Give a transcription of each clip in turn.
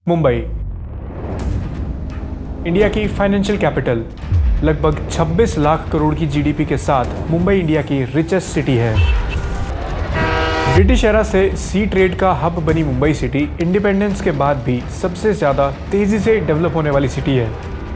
Mumbai, India की financial capital, लगभग 26 लाख करोड़ की जीडीपी के साथ मुंबई इंडिया की रिचेस्ट सिटी है। ब्रिटिश एरा से सी ट्रेड का हब बनी मुंबई सिटी इंडिपेंडेंस के बाद भी सबसे ज़्यादा तेज़ी से डेवलप होने वाली सिटी है।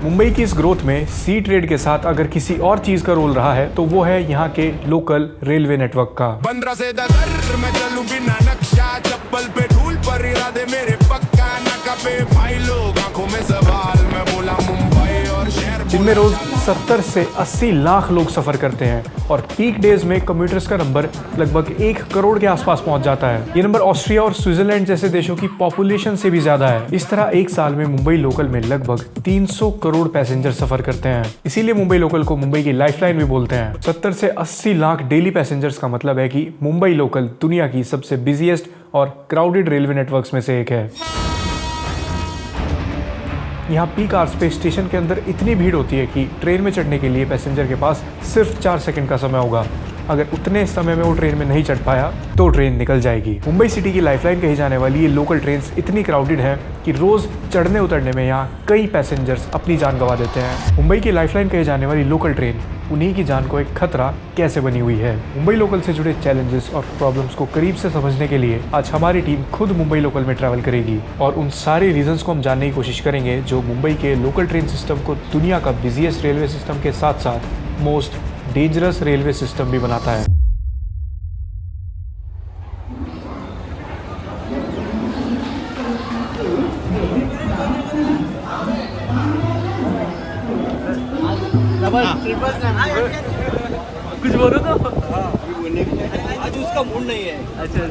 मुंबई की इस ग्रोथ में सी ट्रेड के साथ अगर किसी और चीज़ का रोल रहा है तो वो है यहाँ के लोकल रेलवे नेटवर्क का। 15 से दर में चलूं बिना नक्शा, चप्पल पे धूल पर इरादे मेरे पक्का नका पे भाई लोग आंखों में सवाल, मैं बोला मुंबई और शहर जिनमें रोज 70 से 80 लाख लोग सफर करते हैं और पीक डेज में कम्यूटर्स का नंबर लगभग 1 करोड़ के आसपास पहुंच जाता है। ये नंबर ऑस्ट्रिया और स्विट्जरलैंड जैसे देशों की पॉपुलेशन से भी ज्यादा है। इस तरह एक साल में मुंबई लोकल में लगभग 300 करोड़ पैसेंजर सफर करते हैं। इसीलिए मुंबई लोकल को मुंबई की लाइफलाइन भी बोलते हैं। 70 से 80 लाख डेली पैसेंजर्स का मतलब है कि मुंबई लोकल दुनिया की सबसे बिजिएस्ट और क्राउडेड रेलवे नेटवर्क्स में से एक है। यहाँ पीक आवर्स पे स्टेशन के अंदर इतनी भीड़ होती है कि ट्रेन में चढ़ने के लिए पैसेंजर के पास सिर्फ 4 सेकंड का समय होगा। अगर उतने समय में वो ट्रेन में नहीं चढ़ पाया तो ट्रेन निकल जाएगी। मुंबई सिटी की लाइफलाइन कही जाने वाली ये लोकल ट्रेन्स इतनी क्राउडेड हैं कि रोज चढ़ने उतरने में यहाँ कई पैसेंजर्स अपनी जान गंवा देते हैं। मुंबई की लाइफलाइन कही जाने वाली लोकल ट्रेन उन्हीं की जान को एक खतरा कैसे बनी हुई है। मुंबई लोकल से जुड़े चैलेंजेस और प्रॉब्लम्स को करीब से समझने के लिए आज हमारी टीम खुद मुंबई लोकल में ट्रैवल करेगी और उन सारे रीजंस को हम जानने की कोशिश करेंगे जो मुंबई के लोकल ट्रेन सिस्टम को दुनिया का बिजिएस्ट रेलवे सिस्टम के साथ साथ मोस्ट डेंजरस रेलवे सिस्टम भी बनाता है। कुछ बोलो तो आज उसका मूड नहीं है। अच्छा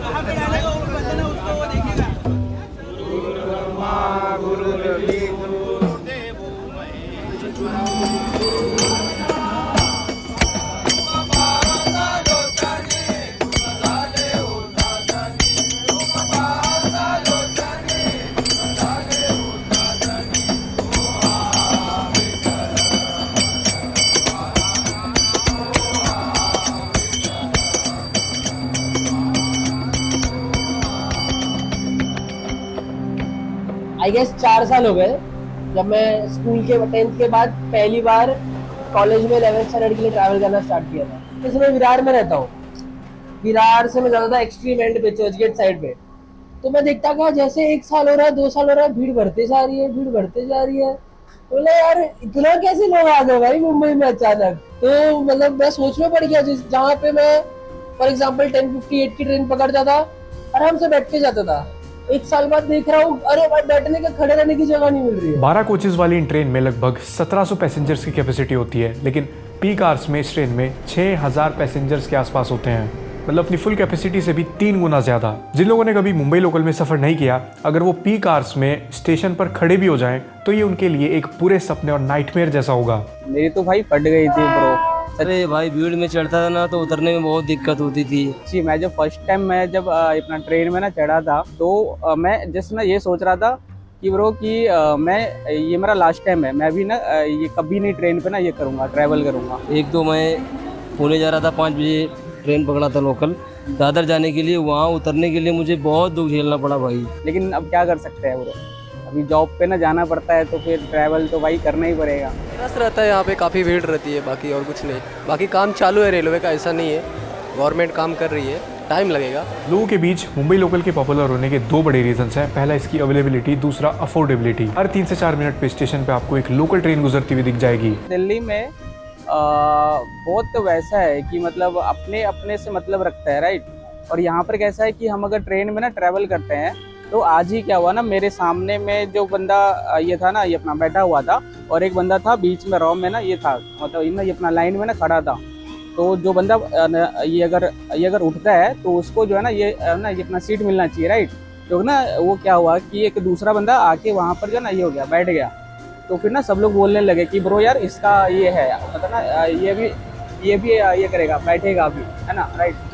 आई गेस 4 साल हो गए जब मैं स्कूल के 10th के बाद पहली बार कॉलेज में 11th स्टैंडर्ड के लिए ट्रैवल करना स्टार्ट किया था। तो मैं विरार में रहता हूँ। विरार से मैं जाता था एक्सट्रीम एंड पे, चर्चगेट साइड पे। तो मैं देखता था जैसे 1 साल हो रहा है, 2 साल हो रहा है, भीड़ बढ़ते जा रही है, भीड़ बढ़ते जा रही है। बोला यार इतना कैसे लोग आ गए भाई मुंबई में अचानक। तो मतलब मैं सोच में पड़ गया, जहाँ पे मैं फॉर एग्जाम्पल 10:58 की ट्रेन पकड़ता था, आराम से बैठ के जाता था। 1 साल बाद देख रहा हूँ अरे भाई बैठने का, खड़े रहने की जगह नहीं मिल रही है। 12 कोचेज वाली इन ट्रेन में लगभग 1700 पैसेंजर्स की कैपेसिटी होती है, लेकिन पीक आवर्स में इस ट्रेन में 6000 पैसेंजर्स के आसपास होते हैं, मतलब अपनी फुल कैपेसिटी से भी 3 गुना ज्यादा। जिन लोगों ने कभी मुंबई लोकल में सफर नहीं किया, अगर वो पीक आवर्स में स्टेशन पर खड़े भी हो जाएं तो ये उनके लिए एक पूरे सपने और नाइटमेयर जैसा होगा। मेरी तो भाई फट गई थी ब्रो। अरे भाई भीड़ में चढ़ता था ना तो उतरने में बहुत दिक्कत होती थी। जी मैं जब फर्स्ट टाइम मैं जब अपना ट्रेन में ना चढ़ा था तो मैं जस्ट ना ये सोच रहा था कि ब्रो कि मैं ये मेरा लास्ट टाइम है, मैं भी ना ये कभी नहीं ट्रेन पे ना ये करूँगा, ट्रैवल करूँगा। एक तो मैं पुणे जा रहा था, 5 बजे ट्रेन पकड़ा था लोकल दादर जाने के लिए। वहाँ उतरने के लिए मुझे बहुत दुख झेलना पड़ा भाई। लेकिन अब क्या कर सकते हैं ब्रो, अभी जॉब पे ना जाना पड़ता है तो फिर ट्रैवल तो भाई करना ही पड़ेगा। रस रहता है यहाँ पे, काफ़ी भीड़ रहती है, बाकी और कुछ नहीं। बाकी काम चालू है रेलवे का, ऐसा नहीं है, गवर्नमेंट काम कर रही है, टाइम लगेगा। लोगों के बीच मुंबई लोकल के पॉपुलर होने के 2 बड़े रीजंस हैं। पहला इसकी अवेलेबिलिटी, दूसरा अफोर्डेबिलिटी। हर 3 से 4 मिनट पे स्टेशन पे आपको एक लोकल ट्रेन गुजरती हुई दिख जाएगी। दिल्ली में बहुत वैसा है कि मतलब अपने अपने से मतलब रखता है, राइट। और यहाँ पर कैसा है कि हम अगर ट्रेन में ना ट्रैवल करते हैं तो आज ही क्या हुआ ना, मेरे सामने में जो बंदा ये था ना, ये अपना बैठा हुआ था और एक बंदा था बीच में रॉ में ना, ये था मतलब ये अपना लाइन में ना खड़ा था। तो जो बंदा ये अगर उठता है तो उसको जो है ना ये अपना सीट मिलना चाहिए, राइट। तो ना वो क्या हुआ कि एक दूसरा बंदा आके वहाँ पर जो ना ये हो गया, बैठ गया। तो फिर ना सब लोग बोलने लगे कि ब्रो यार इसका ये है, मतलब ना ये भी ये करेगा, बैठेगा अभी, है ना, राइट।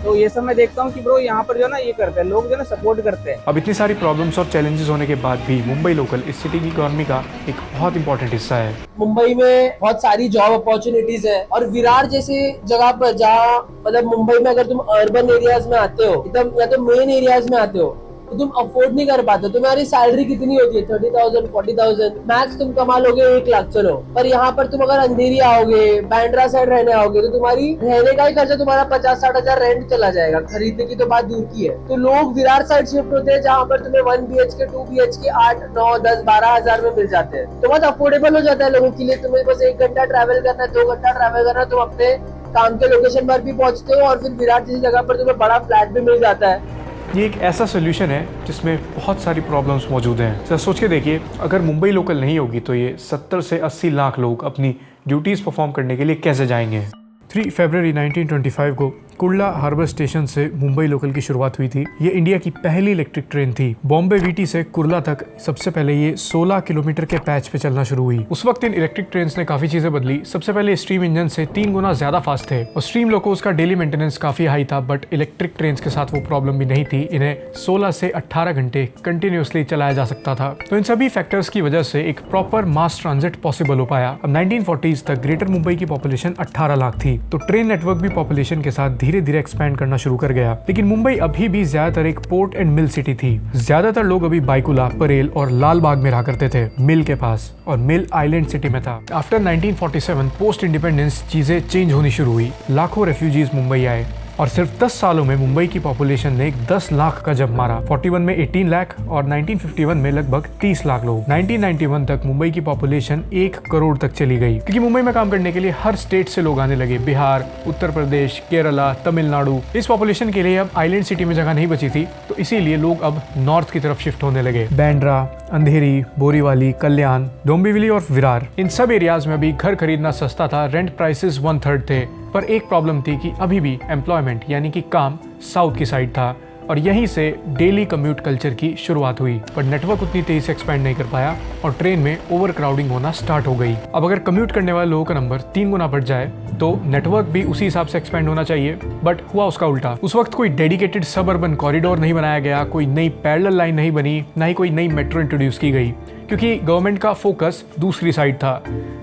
तो ये सब मैं देखता हूँ कि ब्रो यहाँ पर जो ना ये करते हैं लोग, जो ना सपोर्ट करते हैं। अब इतनी सारी प्रॉब्लम्स और चैलेंजेस होने के बाद भी मुंबई लोकल इस सिटी की इकोनॉमी का एक बहुत इंपॉर्टेंट हिस्सा है। मुंबई में बहुत सारी जॉब अपॉर्चुनिटीज है और विरार जैसे जगह पर जहाँ मतलब मुंबई में अगर तुम अर्बन एरियाज में आते हो, एकदम या तो मेन एरियाज में आते हो, तो तुम अफोर्ड नहीं कर पाते। तुम्हारी सैलरी कितनी होती है? 30,000 40,000 मैक्स तुम कमा लोगे 1 लाख, चलो। पर यहाँ पर तुम अगर अंधेरी आओगे, बांद्रा साइड रहने आओगे, तो तुम्हारी रहने का ही खर्चा तुम्हारा 50-60 हजार रेंट चला जाएगा। खरीदने की तो बात दूर की है। तो लोग विरार साइड शिफ्ट होते हैं जहाँ पर तुम्हें 1 BHK 2 BHK 8, 9, 10, 12 हजार में मिल जाते हैं। तो बहुत अफोर्डेबल हो जाता है लोगों के लिए। तुम्हें बस 1 घंटा ट्रैवल करना है, 2 घंटा ट्रैवल करना है, तुम अपने काम के लोकेशन पर भी पहुंचते हो और फिर विरार जैसी जगह पर तुम्हें बड़ा फ्लैट भी मिल जाता है। ये एक ऐसा सोल्यूशन है जिसमें बहुत सारी प्रॉब्लम्स मौजूद हैं। जरा सोच के देखिए, अगर मुंबई लोकल नहीं होगी तो ये 70 से 80 लाख लोग अपनी ड्यूटीज़ परफॉर्म करने के लिए कैसे जाएंगे। 3 फरवरी 1925 को कुर्ला हार्बर स्टेशन से मुंबई लोकल की शुरुआत हुई थी। ये इंडिया की पहली इलेक्ट्रिक ट्रेन थी। बॉम्बे वीटी से कुर्ला तक सबसे पहले ये 16 किलोमीटर के पैच पे चलना शुरू हुई। उस वक्त इन इलेक्ट्रिक ट्रेन ने काफी चीजें बदली। सबसे पहले स्टीम इंजन से 3 गुना ज्यादा फास्ट थे और स्टीम लोकोस का डेली मेंटेनेंस काफी हाई था, बट इलेक्ट्रिक ट्रेन के साथ वो प्रॉब्लम भी नहीं थी। इन्हें 16 से 18 घंटे कंटिन्यूसली चलाया जा सकता था। तो इन सभी फैक्टर्स की वजह से एक प्रॉपर मास ट्रांजिट पॉसिबल हो पाया। अब 1940s तक ग्रेटर मुंबई की पॉपुलेशन 18 लाख थी, तो ट्रेन नेटवर्क भी पॉपुलेशन के साथ धीरे धीरे एक्सपैंड करना शुरू कर गया। लेकिन मुंबई अभी भी ज्यादातर एक पोर्ट एंड मिल सिटी थी। ज्यादातर लोग अभी बाइकुला, परेल और लाल बाग में रहा करते थे, मिल के पास, और मिल आइलैंड सिटी में था। आफ्टर 1947 पोस्ट इंडिपेंडेंस चीजें चेंज होनी शुरू हुई। लाखों रेफ्यूजीज मुंबई आए और सिर्फ 10 सालों में मुंबई की पॉपुलेशन ने 10 लाख का जंप मारा। 41 में 18 लाख और 1951 में लगभग 30 लाख लोग। 1991 तक मुंबई की पॉपुलेशन 1 करोड़ तक चली गई, क्योंकि मुंबई में काम करने के लिए हर स्टेट से लोग आने लगे। बिहार, उत्तर प्रदेश, केरला, तमिलनाडु। इस पॉपुलेशन के लिए अब आइलैंड सिटी में जगह नहीं बची थी, तो इसीलिए लोग अब नॉर्थ की तरफ शिफ्ट होने लगे। बांद्रा, अंधेरी, बोरीवली, कल्याण, डोंबिवली और विरार, इन सब एरियाज में भी घर खरीदना सस्ता था। रेंट प्राइसेस 1/3 थे। पर एक प्रॉब्लम थी कि अभी भी एम्प्लॉयमेंट यानी कि काम साउथ की साइड था और यहीं से डेली कम्यूट कल्चर की शुरुआत हुई। पर नेटवर्क उतनी तेजी से एक्सपैंड नहीं कर पाया और ट्रेन में ओवर क्राउडिंग होना स्टार्ट हो गई। अब अगर कम्यूट करने वाले लोगों का नंबर 3 गुना बढ़ जाए तो नेटवर्क भी उसी हिसाब से एक्सपैंड होना चाहिए, बट हुआ उसका उल्टा। उस वक्त कोई डेडिकेटेड सब अर्बन कॉरिडोर नहीं बनाया गया, कोई नई पैरेलल लाइन नहीं बनी, ना ही कोई नई मेट्रो इंट्रोड्यूस की गई, क्योंकि गवर्नमेंट का फोकस दूसरी साइड था।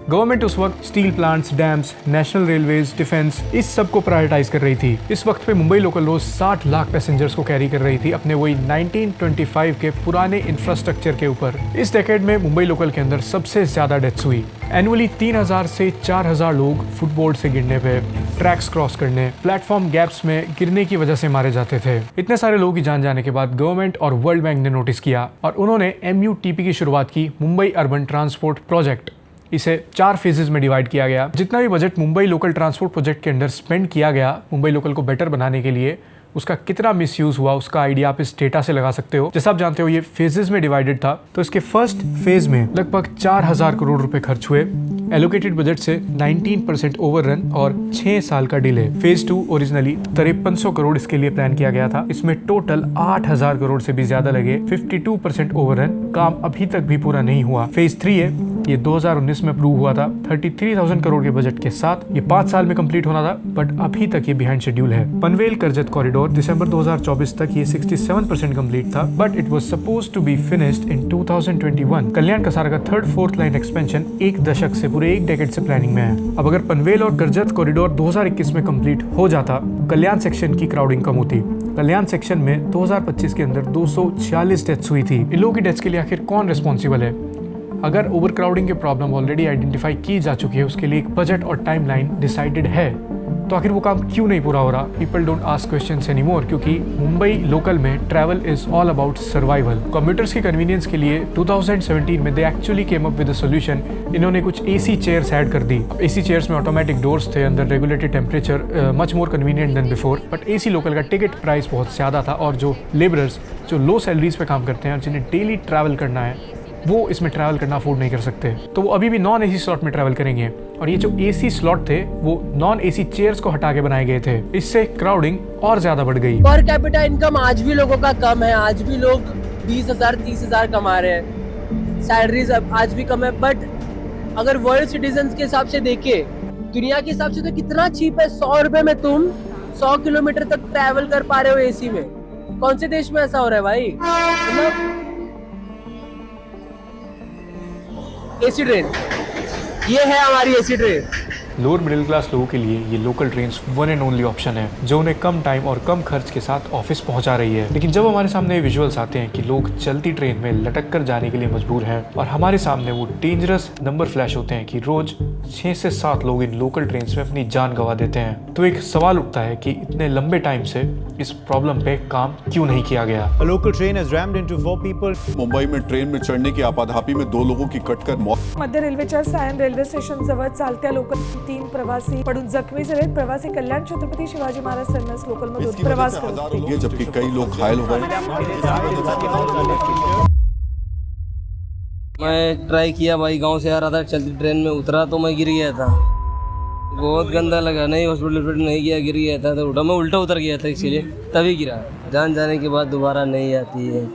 गवर्नमेंट उस वक्त steel plants, dams, national railways, defence, इस सब को प्रायोरिटाइज कर रही थी। इस वक्त पे मुंबई लोकल रोज 60 लाख पैसेंजर्स को कैरी कर रही थी अपने वही 1925 के पुराने इंफ्रास्ट्रक्चर के ऊपर। इस डेकेड में मुंबई लोकल के अंदर सबसे ज्यादा डेथ्स हुई। एनुअली 3000 से 4000 लोग फुटबोर्ड से गिरने पे, ट्रैक्स क्रॉस करने, प्लेटफॉर्म गैप्स में गिरने की वजह से मारे जाते थे। इतने सारे लोगों की जान जाने के बाद गवर्नमेंट और वर्ल्ड बैंक ने नोटिस किया और उन्होंने MUTP की शुरुआत की, मुंबई अर्बन ट्रांसपोर्ट प्रोजेक्ट। इसे 4 फेजेस में डिवाइड किया गया। जितना भी budget Mumbai local transport project के अंदर स्पेंड किया गया मुंबई लोकल को बेटर बनाने के लिए, उसका कितना मिसयूज हुआ उसका आइडिया आप इस डेटा से लगा सकते हो। जैसा आप जानते हो ये फेजेस में डिवाइडेड था, तो इसके फर्स्ट फेज में लगभग 4000 करोड़ रुपए खर्च हुए। एलोकेटेड बजट से 19% ओवररन और 6 साल का डिले। फेज 2 ओरिजिनली 5300 करोड़ इसके लिए प्लान किया गया था, इसमें टोटल 8000 करोड़ से भी ज्यादा लगे। 52% ओवररन, काम अभी तक भी पूरा नहीं हुआ। फेज 3 है, ये 2019 में अप्रूव हुआ था 33,000 करोड़ के बजट के साथ। ये 5 साल में कंप्लीट होना था, बट अभी तक ये बिहाइंड शेड्यूल है। पनवेल करजत कॉरिडोर दिसंबर 2024 तक ये 67% कंप्लीट था, but it was supposed to be finished in 2021। Kalyan Kasara का 3rd 4th लाइन एक्सपेंशन 1 दशक से, पूरे 1 डेकेड से प्लानिंग में है। अब अगर पनवेल और करजत कॉरिडोर 2021 में कंप्लीट हो जाता, कल्याण सेक्शन की क्राउडिंग कम होती। कल्याण सेक्शन में 2025 के अंदर 246 डेथ्स हुई थी। इन लोगों की डेथ्स के लिए आखिर कौन रिस्पॉन्सिबल है? अगर ओवर क्राउडिंग की प्रॉब्लम ऑलरेडी आइडेंटिफाई की जा चुकी है, उसके लिए एक बजट और टाइमलाइन डिसाइडेड है, तो आखिर वो काम क्यों नहीं पूरा हो रहा? People don't ask questions anymore, क्योंकि मुंबई लोकल में travel is all about survival. Commuters की कन्वीनियंस के लिए 2017 में they actually came up with a solution. इन्होंने कुछ AC चेयर्स ऐड कर दी। AC चेयर्स में ऑटोमेटिक डोर्स थे, अंदर regulated temperature, much more convenient than before. But AC local का टिकट प्राइस बहुत ज़्यादा था और जो लेबरर्स जो लो सैलरीज पे काम करते हैं और जिन्हें डेली ट्रैवल करना है, वो इसमें ट्रैवल करना अफोर्ड नहीं कर सकते, तो वो अभी भी नॉन AC स्लॉट में ट्रैवल करेंगे। और ये जो AC स्लॉट थे वो नॉन AC चेयर्स को हटा के बनाए गए थे। इससे क्राउडिंग और ज्यादा बढ़ गई। पर कैपिटा इनकम आज भी लोगों का कम है, आज भी लोग 20,000 30,000 कमा रहे हैं, सैलरीज आज भी कम है। बट अगर वर्ल्ड सिटीजन्स के हिसाब से देखे, दुनिया के हिसाब से तो कितना चीप है। 100 रुपए में तुम 100 किलोमीटर तक ट्रैवल कर पा रहे हो AC में। कौन से देश में ऐसा हो रहा है भाई? मतलब AC ट्रेन, ये है हमारी AC train. Lower middle class लोगों के लिए ये local train one and only option है जो उन्हें कम टाइम और कम खर्च के साथ ऑफिस पहुंचा रही है। लेकिन जब हमारे सामने विजुअल्स आते हैं कि लोग चलती ट्रेन में लटक कर जाने के लिए मजबूर हैं और हमारे सामने वो डेंजरस नंबर फ्लैश होते हैं कि रोज 6 से 7 लोग इन लोकल ट्रेन में अपनी जान गंवा देते हैं, तो एक सवाल उठता है कि इतने लंबे टाइम से इस प्रॉब्लम पे काम क्यों नहीं किया गया। A local train has rammed into 4 people. Mumbai में ट्रेन में चढ़ने की आपाधापी में 2 लोगों की कटकर मौत। मध्य रेल्वेच्या सायन रेल्वे स्टेशन जवळ चालत्या लोकल 3 प्रवासी पडून जखमी झालेत। प्रवासी कल्याण छत्रपती शिवाजी महाराज टर्मिनस लोकल मधून प्रवास करत होते, जबकि कई लोग घायल हो गए। मैं ट्राई किया भाई, गांव से आ रहा था, चलती ट्रेन में उतरा तो मैं गिर गया था। बहुत गंदा लगा, नहीं हॉस्पिटल नहीं गया, गिर गया था तो उठा, मैं उल्टा उतर गया था इसीलिए तभी गिरा। जान जाने के बाद दोबारा नहीं आती है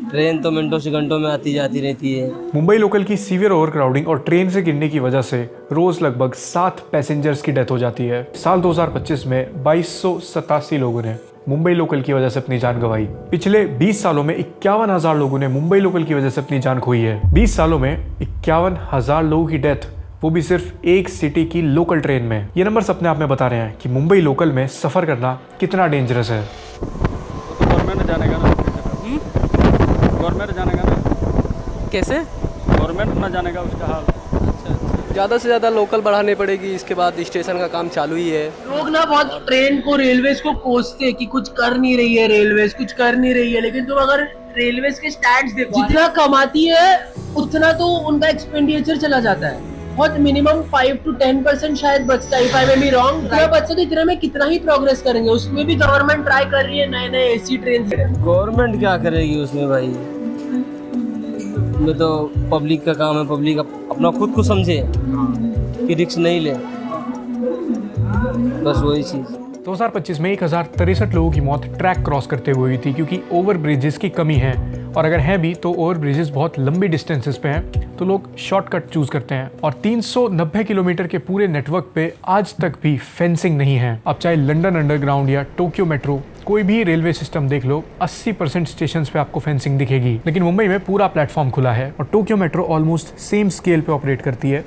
ट्रेन, तो मिनटों से घंटों में आती जाती रहती है। मुंबई लोकल की सीवियर ओवरक्राउडिंग और ट्रेन से गिरने की वजह से रोज लगभग 7 पैसेंजर्स की डेथ हो जाती है। साल 2025 में 2287 लोगों ने मुंबई लोकल की वजह से अपनी जान गंवाई। पिछले 20 सालों में 51,000 लोगों ने मुंबई लोकल की वजह से अपनी जान खोई है। 20 सालों में 51,000 लोगों की डेथ, वो भी सिर्फ एक सिटी की लोकल ट्रेन में। ये नंबर्स अपने आप में बता रहे हैं कि मुंबई लोकल में सफर करना कितना डेंजरस है। तो गवर्नमेंट जानेगा ना, गवर्नमेंट जानेगा ना, कैसे गवर्नमेंट ना जानेगा उसका हाल। ज़्यादा से ज़्यादा लोकल बढ़ानी पड़ेगी, इसके बाद स्टेशन का काम चालू ही है। लोग ना बहुत ट्रेन को, रेलवेज को कोसते हैं कि कुछ कर नहीं रही है रेलवेज, कुछ कर नहीं रही है, लेकिन तुम अगर रेलवेज के स्टैट्स देखो, जितना कमाती है उतना तो उनका एक्सपेंडिचर चला जाता है। बहुत मिनिमम 5 to 10% शायद बचता है, if I may be wrong। इतना बचता तो इतना में कितना ही प्रोग्रेस करेंगे। उसमें भी गवर्नमेंट ट्राई कर रही है नए एसी ट्रेन। गवर्नमेंट क्या करेगी उसमें भाई, में तो पब्लिक का काम है, पब्लिक अपना खुद को समझे कि रिस्क नहीं ले, बस वही चीज़। 2025 में 1063 लोगों की मौत ट्रैक क्रॉस करते हुए हुई थी क्योंकि ओवर ब्रिजेस की कमी है, और अगर है भी तो ओवर ब्रिजेस बहुत लंबी डिस्टेंसेस पे हैं तो लोग शॉर्टकट चूज करते हैं। और 390 किलोमीटर के पूरे नेटवर्क पे आज तक भी फेंसिंग नहीं है। अब चाहे लंदन अंडरग्राउंड या टोक्यो मेट्रो, कोई भी रेलवे सिस्टम देख लो, 80% स्टेशंस पे आपको फेंसिंग दिखेगी। लेकिन मुंबई में पूरा प्लेटफॉर्म खुला है और Tokyo metro almost same scale पे ऑपरेट करती है।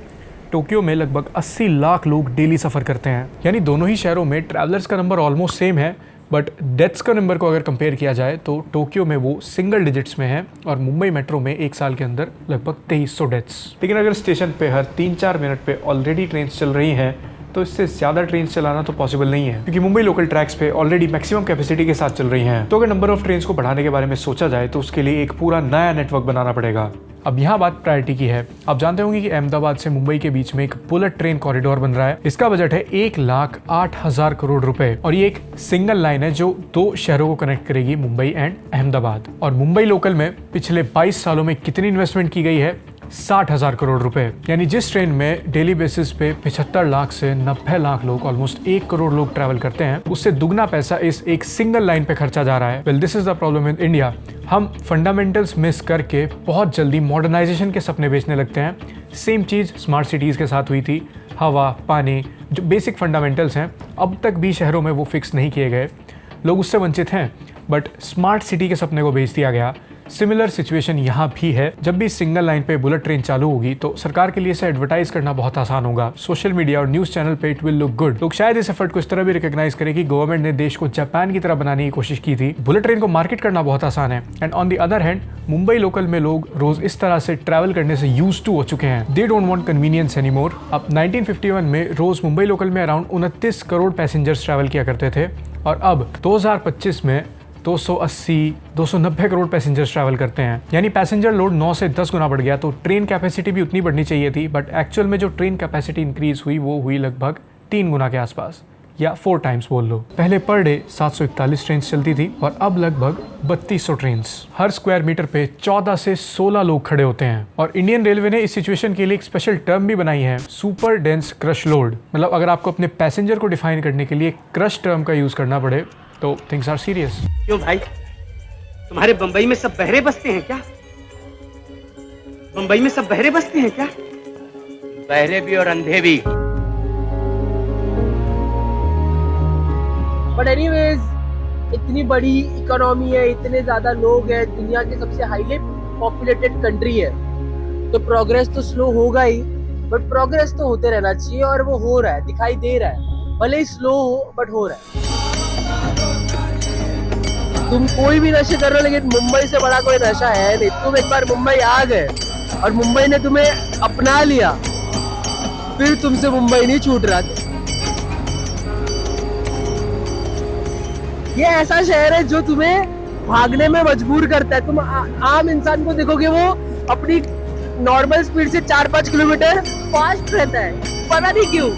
टोक्यो में लगभग 80 लाख लोग डेली सफ़र करते हैं, यानी दोनों ही शहरों में ट्रैवलर्स का नंबर ऑलमोस्ट सेम है, बट डेथ्स का नंबर को अगर कंपेयर किया जाए तो टोक्यो में वो सिंगल डिजिट्स में है और मुंबई मेट्रो में एक साल के अंदर लगभग 2300 डेथ्स। लेकिन अगर स्टेशन पे हर 3-4 मिनट पे ऑलरेडी ट्रेन चल रही हैं तो इससे ज़्यादा ट्रेन चलाना तो पॉसिबल नहीं है, क्योंकि मुंबई लोकल ट्रैक्स पे ऑलरेडी मैक्सिमम कैपेसिटी के साथ चल रही हैं। तो अगर नंबर ऑफ ट्रेन को बढ़ाने के बारे में सोचा जाए तो उसके लिए एक पूरा नया नेटवर्क बनाना पड़ेगा। अब यहाँ बात प्रायोरिटी की है। आप जानते होंगे कि अहमदाबाद से मुंबई के बीच में एक बुलेट ट्रेन कॉरिडोर बन रहा है। इसका बजट है 1,08,000 करोड़ रुपए और ये एक सिंगल लाइन है जो 2 शहरों को कनेक्ट करेगी, मुंबई एंड अहमदाबाद। और मुंबई लोकल में पिछले 22 सालों में कितनी इन्वेस्टमेंट की गई है? 60,000 करोड़ रुपए। यानी जिस ट्रेन में डेली बेसिस पे 75 लाख से 90 लाख लोग, ऑलमोस्ट 1 करोड़ लोग ट्रैवल करते हैं, उससे दुगना पैसा इस एक सिंगल लाइन पे खर्चा जा रहा है। Well, this is the problem in India. हम फंडामेंटल्स मिस करके बहुत जल्दी मॉडर्नाइजेशन के सपने बेचने लगते हैं। सेम चीज़ स्मार्ट सिटीज़ के साथ हुई थी। हवा, पानी, जो बेसिक फंडामेंटल्स हैं अब तक भी शहरों में वो फिक्स नहीं किए गए, लोग उससे वंचित हैं, बट स्मार्ट सिटी के सपने को बेच दिया गया। सिमिलर सिचुएशन यहाँ भी है। जब भी सिंगल लाइन पे बुलेट ट्रेन चालू होगी तो सरकार के लिए इसे एडवर्टाइज करना बहुत आसान होगा। सोशल मीडिया और न्यूज़ चैनल पे इट विल लुक गुड। लोग शायद इस एफर्ट को इस तरह भी रिकॉग्नाइज करें कि गवर्नमेंट ने देश को जापान की तरह बनाने की कोशिश की थी। बुलेट ट्रेन को मार्केट करना बहुत आसान है। And on the other hand, Mumbai local में लोग रोज इस तरह से ट्रैवल करने से यूज्ड टू हो चुके हैं। They don't want convenience anymore. अब 1951 में रोज मुंबई लोकल में अराउंड 29 करोड़ पैसेंजर्स ट्रैवल किया करते थे और अब 2025 में 280-290 करोड़ पैसेंजर्स ट्रैवल करते हैं। यानी पैसेंजर लोड 9 से 10 गुना बढ़ गया। तो ट्रेन कैपेसिटी भी उतनी बढ़नी चाहिए थी, बट एक्चुअल में जो ट्रेन कैपेसिटी इंक्रीज हुई वो हुई लगभग 3 गुना के आसपास, या 4 टाइम्स बोल लो। पहले पर डे 741 ट्रेन चलती थी और अब लगभग 3200 ट्रेन। हर स्क्वायर मीटर पे 14 से 16 लोग खड़े होते हैं। और इंडियन रेलवे ने इस सिचुएशन के लिए एक स्पेशल टर्म भी बनाई है, सुपर डेंस क्रश लोड। मतलब अगर आपको अपने पैसेंजर को डिफाइन करने के लिए क्रश टर्म का यूज करना पड़े तो थिंग्स आर सीरियस। क्यों भाई, तुम्हारे बंबई में सब बहरे बसते हैं क्या? बंबई में सब बहरे बसते हैं क्या? बहरे भी और अंधे भी। बट एनीवेज, इतनी बड़ी इकोनॉमी है, इतने ज्यादा लोग हैं, दुनिया की सबसे हाईली पॉपुलेटेड कंट्री है, तो प्रोग्रेस तो स्लो होगा ही, बट प्रोग्रेस तो होते रहना चाहिए और वो हो रहा है, दिखाई दे रहा है, भले ही स्लो हो बट हो रहा है। तुम कोई भी नशे कर रहे हो लेकिन मुंबई से बड़ा कोई नशा है नहीं। तुम एक बार मुंबई आ गए और मुंबई ने तुम्हें अपना लिया, फिर तुमसे मुंबई नहीं छूट रहा। ये ऐसा शहर है जो तुम्हें भागने में मजबूर करता है। तुम आम इंसान को देखोगे वो अपनी नॉर्मल स्पीड से 4-5 किलोमीटर फास्ट रहता है, पता नहीं क्यों।